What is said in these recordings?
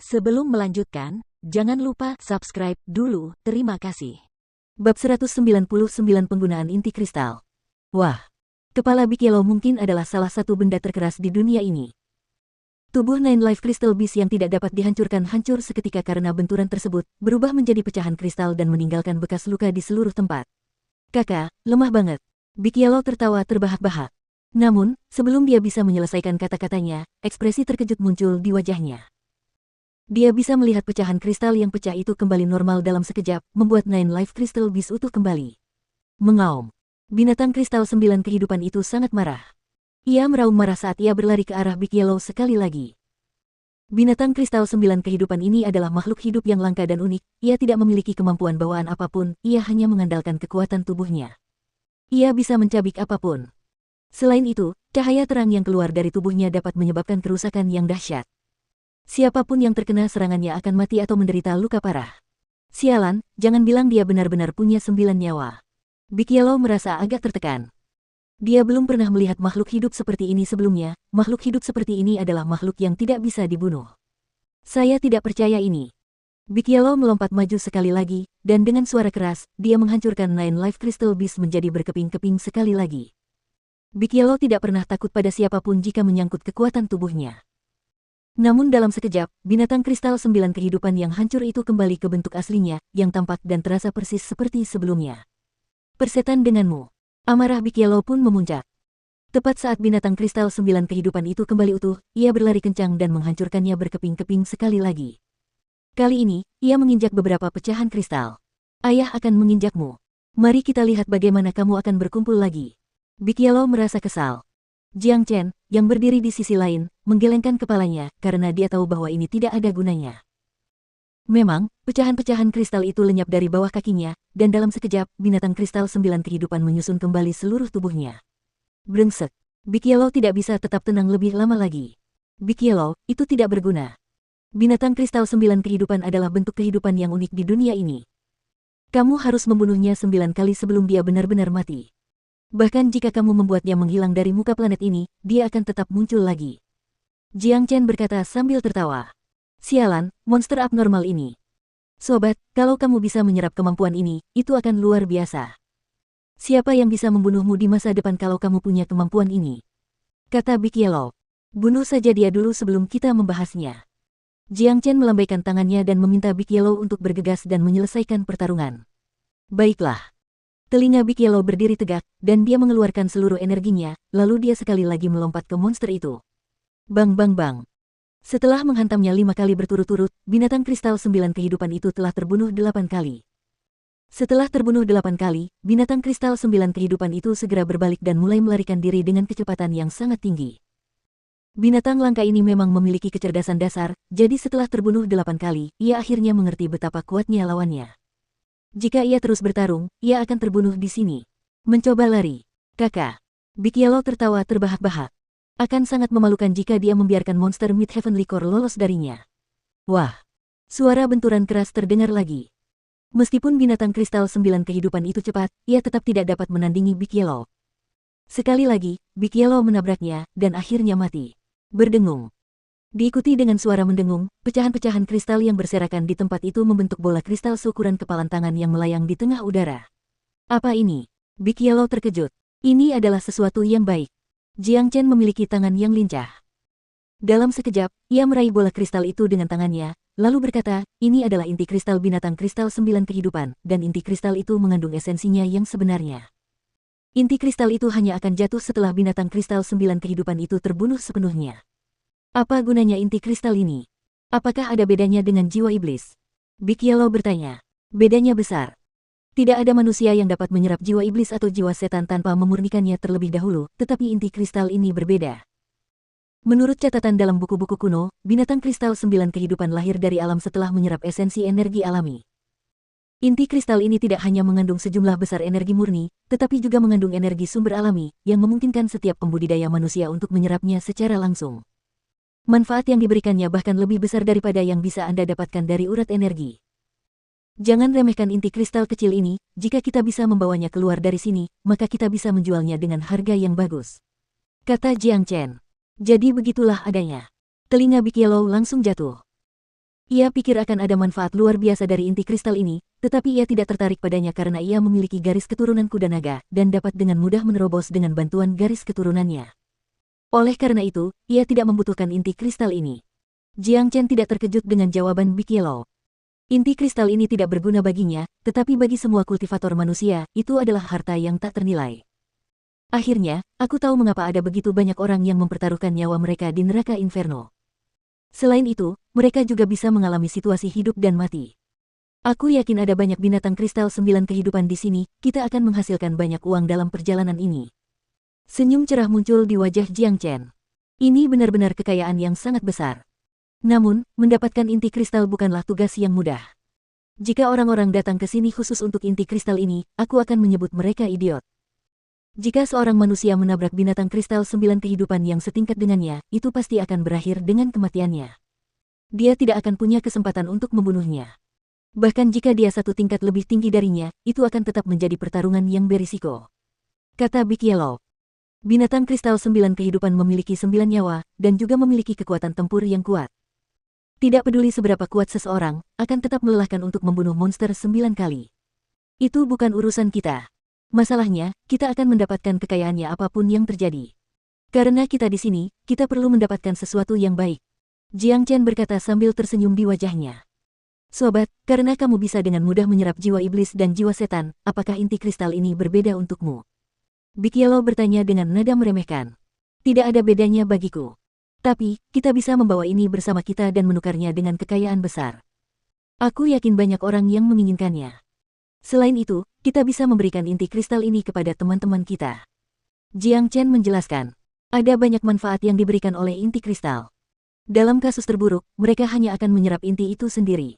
Sebelum melanjutkan, jangan lupa subscribe dulu, terima kasih. Bab 199 Penggunaan Inti Kristal. Wah, kepala Big Yellow mungkin adalah salah satu benda terkeras di dunia ini. Tubuh Nine Life Crystal Beast yang tidak dapat dihancurkan hancur seketika karena benturan tersebut, berubah menjadi pecahan kristal dan meninggalkan bekas luka di seluruh tempat. Kakak, lemah banget. Big Yellow tertawa terbahak-bahak. Namun, sebelum dia bisa menyelesaikan kata-katanya, ekspresi terkejut muncul di wajahnya. Dia bisa melihat pecahan kristal yang pecah itu kembali normal dalam sekejap, membuat Nine Life Crystal Beast utuh kembali. Mengaum. Binatang kristal 9 kehidupan itu sangat marah. Ia meraung marah saat ia berlari ke arah Big Yellow sekali lagi. Binatang kristal 9 kehidupan ini adalah makhluk hidup yang langka dan unik. Ia tidak memiliki kemampuan bawaan apapun, ia hanya mengandalkan kekuatan tubuhnya. Ia bisa mencabik apapun. Selain itu, cahaya terang yang keluar dari tubuhnya dapat menyebabkan kerusakan yang dahsyat. Siapapun yang terkena serangannya akan mati atau menderita luka parah. Sialan, jangan bilang dia benar-benar punya 9 nyawa. Big Yellow merasa agak tertekan. Dia belum pernah melihat makhluk hidup seperti ini sebelumnya. Makhluk hidup seperti ini adalah makhluk yang tidak bisa dibunuh. Saya tidak percaya ini. Big Yellow melompat maju sekali lagi, dan dengan suara keras, dia menghancurkan Nine Life Crystal Beast menjadi berkeping-keping sekali lagi. Big Yellow tidak pernah takut pada siapapun jika menyangkut kekuatan tubuhnya. Namun dalam sekejap, binatang kristal 9 kehidupan yang hancur itu kembali ke bentuk aslinya, yang tampak dan terasa persis seperti sebelumnya. Persetan denganmu. Amarah Big Yellow pun memuncak. Tepat saat binatang kristal 9 kehidupan itu kembali utuh, ia berlari kencang dan menghancurkannya berkeping-keping sekali lagi. Kali ini, ia menginjak beberapa pecahan kristal. Ayah akan menginjakmu. Mari kita lihat bagaimana kamu akan berkumpul lagi. Big Yellow merasa kesal. Jiang Chen, yang berdiri di sisi lain, menggelengkan kepalanya karena dia tahu bahwa ini tidak ada gunanya. Memang, pecahan-pecahan kristal itu lenyap dari bawah kakinya, dan dalam sekejap, binatang kristal 9 kehidupan menyusun kembali seluruh tubuhnya. Brengsek. Big Yellow tidak bisa tetap tenang lebih lama lagi. Big Yellow, itu tidak berguna. Binatang kristal 9 kehidupan adalah bentuk kehidupan yang unik di dunia ini. Kamu harus membunuhnya 9 kali sebelum dia benar-benar mati. Bahkan jika kamu membuatnya menghilang dari muka planet ini, dia akan tetap muncul lagi. Jiang Chen berkata sambil tertawa. Sialan, monster abnormal ini. Sobat, kalau kamu bisa menyerap kemampuan ini, itu akan luar biasa. Siapa yang bisa membunuhmu di masa depan kalau kamu punya kemampuan ini? Kata Big Yellow. Bunuh saja dia dulu sebelum kita membahasnya. Jiang Chen melambaikan tangannya dan meminta Big Yellow untuk bergegas dan menyelesaikan pertarungan. Baiklah. Telinga Big Yellow berdiri tegak, dan dia mengeluarkan seluruh energinya, lalu dia sekali lagi melompat ke monster itu. Bang bang bang. Setelah menghantamnya 5 kali berturut-turut, binatang kristal 9 kehidupan itu telah terbunuh 8 kali. Setelah terbunuh 8 kali, binatang kristal 9 kehidupan itu segera berbalik dan mulai melarikan diri dengan kecepatan yang sangat tinggi. Binatang langka ini memang memiliki kecerdasan dasar, jadi setelah terbunuh 8 kali, ia akhirnya mengerti betapa kuatnya lawannya. Jika ia terus bertarung, ia akan terbunuh di sini. Mencoba lari. Kakak. Big Yellow tertawa terbahak-bahak. Akan sangat memalukan jika dia membiarkan monster Mid Heavenly Core lolos darinya. Wah. Suara benturan keras terdengar lagi. Meskipun binatang kristal 9 kehidupan itu cepat, ia tetap tidak dapat menandingi Big Yellow. Sekali lagi, Big Yellow menabraknya, dan akhirnya mati. Berdengung. Diikuti dengan suara mendengung, pecahan-pecahan kristal yang berserakan di tempat itu membentuk bola kristal seukuran kepalan tangan yang melayang di tengah udara. Apa ini? Big Yellow terkejut. Ini adalah sesuatu yang baik. Jiang Chen memiliki tangan yang lincah. Dalam sekejap, ia meraih bola kristal itu dengan tangannya, lalu berkata, ini adalah inti kristal binatang kristal 9 kehidupan, dan inti kristal itu mengandung esensinya yang sebenarnya. Inti kristal itu hanya akan jatuh setelah binatang kristal 9 kehidupan itu terbunuh sepenuhnya. Apa gunanya inti kristal ini? Apakah ada bedanya dengan jiwa iblis? Big Yellow bertanya. Bedanya besar. Tidak ada manusia yang dapat menyerap jiwa iblis atau jiwa setan tanpa memurnikannya terlebih dahulu, tetapi inti kristal ini berbeda. Menurut catatan dalam buku-buku kuno, binatang kristal 9 kehidupan lahir dari alam setelah menyerap esensi energi alami. Inti kristal ini tidak hanya mengandung sejumlah besar energi murni, tetapi juga mengandung energi sumber alami, yang memungkinkan setiap pembudidaya manusia untuk menyerapnya secara langsung. Manfaat yang diberikannya bahkan lebih besar daripada yang bisa Anda dapatkan dari urat energi. Jangan remehkan inti kristal kecil ini, jika kita bisa membawanya keluar dari sini, maka kita bisa menjualnya dengan harga yang bagus. Kata Jiang Chen. Jadi begitulah adanya. Telinga Big Yellow langsung jatuh. Ia pikir akan ada manfaat luar biasa dari inti kristal ini, tetapi ia tidak tertarik padanya karena ia memiliki garis keturunan kuda naga dan dapat dengan mudah menerobos dengan bantuan garis keturunannya. Oleh karena itu, ia tidak membutuhkan inti kristal ini. Jiang Chen tidak terkejut dengan jawaban Big Yellow. Inti kristal ini tidak berguna baginya, tetapi bagi semua kultivator manusia, itu adalah harta yang tak ternilai. Akhirnya, aku tahu mengapa ada begitu banyak orang yang mempertaruhkan nyawa mereka di neraka inferno. Selain itu, mereka juga bisa mengalami situasi hidup dan mati. Aku yakin ada banyak binatang kristal 9 kehidupan di sini, kita akan menghasilkan banyak uang dalam perjalanan ini. Senyum cerah muncul di wajah Jiang Chen. Ini benar-benar kekayaan yang sangat besar. Namun, mendapatkan inti kristal bukanlah tugas yang mudah. Jika orang-orang datang ke sini khusus untuk inti kristal ini, aku akan menyebut mereka idiot. Jika seorang manusia menabrak binatang kristal 9 kehidupan yang setingkat dengannya, itu pasti akan berakhir dengan kematiannya. Dia tidak akan punya kesempatan untuk membunuhnya. Bahkan jika dia satu tingkat lebih tinggi darinya, itu akan tetap menjadi pertarungan yang berisiko. Kata Big Yellow. Binatang kristal 9 kehidupan memiliki 9 nyawa, dan juga memiliki kekuatan tempur yang kuat. Tidak peduli seberapa kuat seseorang, akan tetap melelahkan untuk membunuh monster 9 kali. Itu bukan urusan kita. Masalahnya, kita akan mendapatkan kekayaannya apapun yang terjadi. Karena kita di sini, kita perlu mendapatkan sesuatu yang baik. Jiang Chen berkata sambil tersenyum di wajahnya. Sobat, karena kamu bisa dengan mudah menyerap jiwa iblis dan jiwa setan, apakah inti kristal ini berbeda untukmu? Big Yellow bertanya dengan nada meremehkan. Tidak ada bedanya bagiku. Tapi, kita bisa membawa ini bersama kita dan menukarnya dengan kekayaan besar. Aku yakin banyak orang yang menginginkannya. Selain itu, kita bisa memberikan inti kristal ini kepada teman-teman kita. Jiang Chen menjelaskan, ada banyak manfaat yang diberikan oleh inti kristal. Dalam kasus terburuk, mereka hanya akan menyerap inti itu sendiri.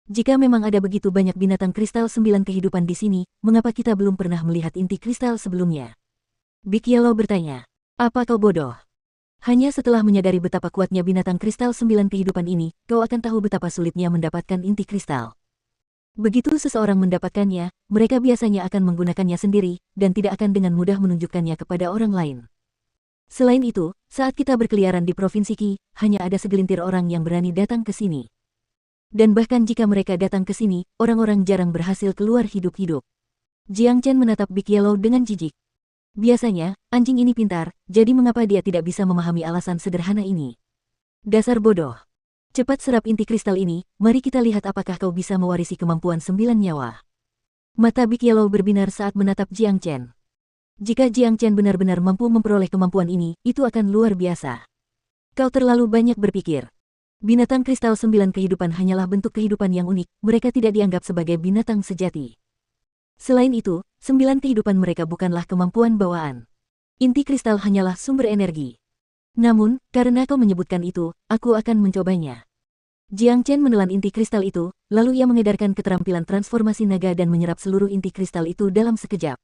Jika memang ada begitu banyak binatang kristal 9 kehidupan di sini, mengapa kita belum pernah melihat inti kristal sebelumnya? Big Yellow bertanya, apa kau bodoh? Hanya setelah menyadari betapa kuatnya binatang kristal 9 kehidupan ini, kau akan tahu betapa sulitnya mendapatkan inti kristal. Begitu seseorang mendapatkannya, mereka biasanya akan menggunakannya sendiri, dan tidak akan dengan mudah menunjukkannya kepada orang lain. Selain itu, saat kita berkeliaran di Provinsi Qi, hanya ada segelintir orang yang berani datang ke sini. Dan bahkan jika mereka datang ke sini, orang-orang jarang berhasil keluar hidup-hidup. Jiang Chen menatap Big Yellow dengan jijik. Biasanya, anjing ini pintar, jadi mengapa dia tidak bisa memahami alasan sederhana ini? Dasar bodoh. Cepat serap inti kristal ini, mari kita lihat apakah kau bisa mewarisi kemampuan 9 nyawa. Mata Big Yellow berbinar saat menatap Jiang Chen. Jika Jiang Chen benar-benar mampu memperoleh kemampuan ini, itu akan luar biasa. Kau terlalu banyak berpikir. Binatang kristal 9 kehidupan hanyalah bentuk kehidupan yang unik, mereka tidak dianggap sebagai binatang sejati. Selain itu, 9 kehidupan mereka bukanlah kemampuan bawaan. Inti kristal hanyalah sumber energi. Namun, karena kau menyebutkan itu, aku akan mencobanya. Jiang Chen menelan inti kristal itu, lalu ia mengedarkan keterampilan transformasi naga dan menyerap seluruh inti kristal itu dalam sekejap.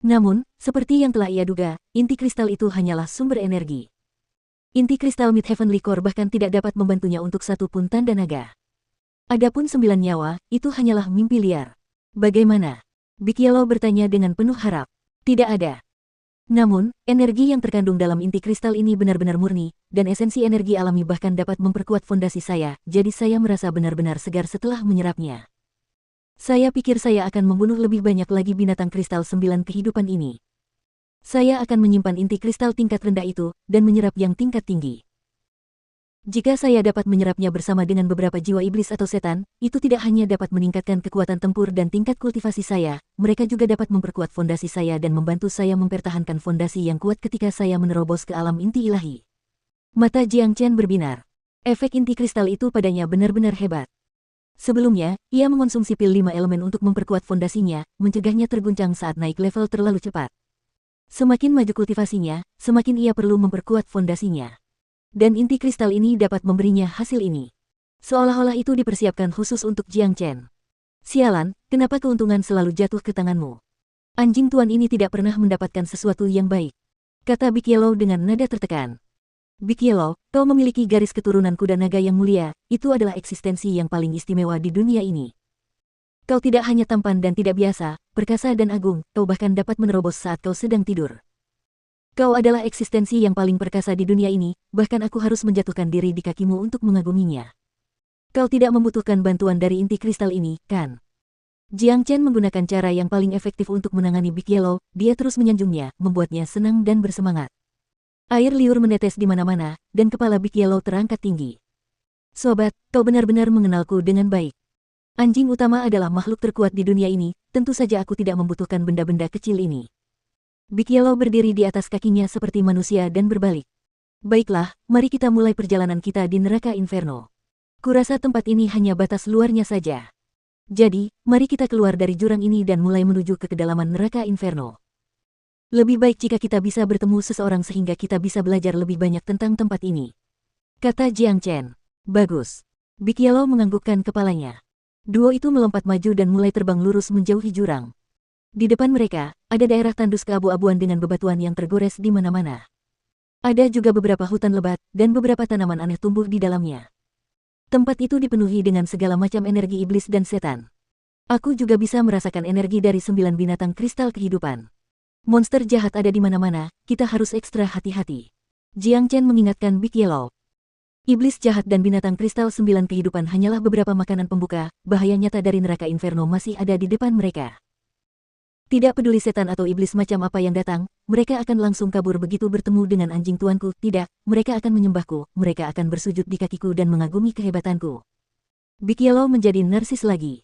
Namun, seperti yang telah ia duga, inti kristal itu hanyalah sumber energi. Inti kristal Mid Heavenly Core bahkan tidak dapat membantunya untuk satu pun tanda naga. Adapun 9 nyawa, itu hanyalah mimpi liar. Bagaimana? Big Yellow bertanya dengan penuh harap. Tidak ada. Namun, energi yang terkandung dalam inti kristal ini benar-benar murni, dan esensi energi alami bahkan dapat memperkuat fondasi saya, jadi saya merasa benar-benar segar setelah menyerapnya. Saya pikir saya akan membunuh lebih banyak lagi binatang kristal 9 kehidupan ini. Saya akan menyimpan inti kristal tingkat rendah itu, dan menyerap yang tingkat tinggi. Jika saya dapat menyerapnya bersama dengan beberapa jiwa iblis atau setan, itu tidak hanya dapat meningkatkan kekuatan tempur dan tingkat kultivasi saya, mereka juga dapat memperkuat fondasi saya dan membantu saya mempertahankan fondasi yang kuat ketika saya menerobos ke alam inti ilahi. Mata Jiang Chen berbinar. Efek inti kristal itu padanya benar-benar hebat. Sebelumnya, ia mengonsumsi pil 5 elemen untuk memperkuat fondasinya, mencegahnya terguncang saat naik level terlalu cepat. Semakin maju kultivasinya, semakin ia perlu memperkuat fondasinya. Dan inti kristal ini dapat memberinya hasil ini. Seolah-olah itu dipersiapkan khusus untuk Jiang Chen. Sialan, kenapa keuntungan selalu jatuh ke tanganmu? Anjing tuan ini tidak pernah mendapatkan sesuatu yang baik. Kata Big Yellow dengan nada tertekan. Big Yellow, kau memiliki garis keturunan kuda naga yang mulia, itu adalah eksistensi yang paling istimewa di dunia ini. Kau tidak hanya tampan dan tidak biasa, perkasa dan agung, kau bahkan dapat menerobos saat kau sedang tidur. Kau adalah eksistensi yang paling perkasa di dunia ini, bahkan aku harus menjatuhkan diri di kakimu untuk mengaguminya. Kau tidak membutuhkan bantuan dari inti kristal ini, kan? Jiang Chen menggunakan cara yang paling efektif untuk menangani Big Yellow, dia terus menyanjungnya, membuatnya senang dan bersemangat. Air liur menetes di mana-mana, dan kepala Big Yellow terangkat tinggi. Sobat, kau benar-benar mengenalku dengan baik. Anjing utama adalah makhluk terkuat di dunia ini, tentu saja aku tidak membutuhkan benda-benda kecil ini. Big Yellow berdiri di atas kakinya seperti manusia dan berbalik. Baiklah, mari kita mulai perjalanan kita di neraka Inferno. Kurasa tempat ini hanya batas luarnya saja. Jadi, mari kita keluar dari jurang ini dan mulai menuju ke kedalaman neraka Inferno. Lebih baik jika kita bisa bertemu seseorang sehingga kita bisa belajar lebih banyak tentang tempat ini. Kata Jiang Chen. Bagus. Big Yellow menganggukkan kepalanya. Duo itu melompat maju dan mulai terbang lurus menjauhi jurang. Di depan mereka, ada daerah tandus keabu-abuan dengan bebatuan yang tergores di mana-mana. Ada juga beberapa hutan lebat, dan beberapa tanaman aneh tumbuh di dalamnya. Tempat itu dipenuhi dengan segala macam energi iblis dan setan. Aku juga bisa merasakan energi dari 9 binatang kristal kehidupan. Monster jahat ada di mana-mana, kita harus ekstra hati-hati. Jiang Chen mengingatkan Big Yellow. Iblis jahat dan binatang kristal 9 kehidupan hanyalah beberapa makanan pembuka, bahaya nyata dari neraka Inferno masih ada di depan mereka. Tidak peduli setan atau iblis macam apa yang datang, mereka akan langsung kabur begitu bertemu dengan anjing tuanku. Tidak, mereka akan menyembahku, mereka akan bersujud di kakiku dan mengagumi kehebatanku. Big Yellow menjadi narsis lagi.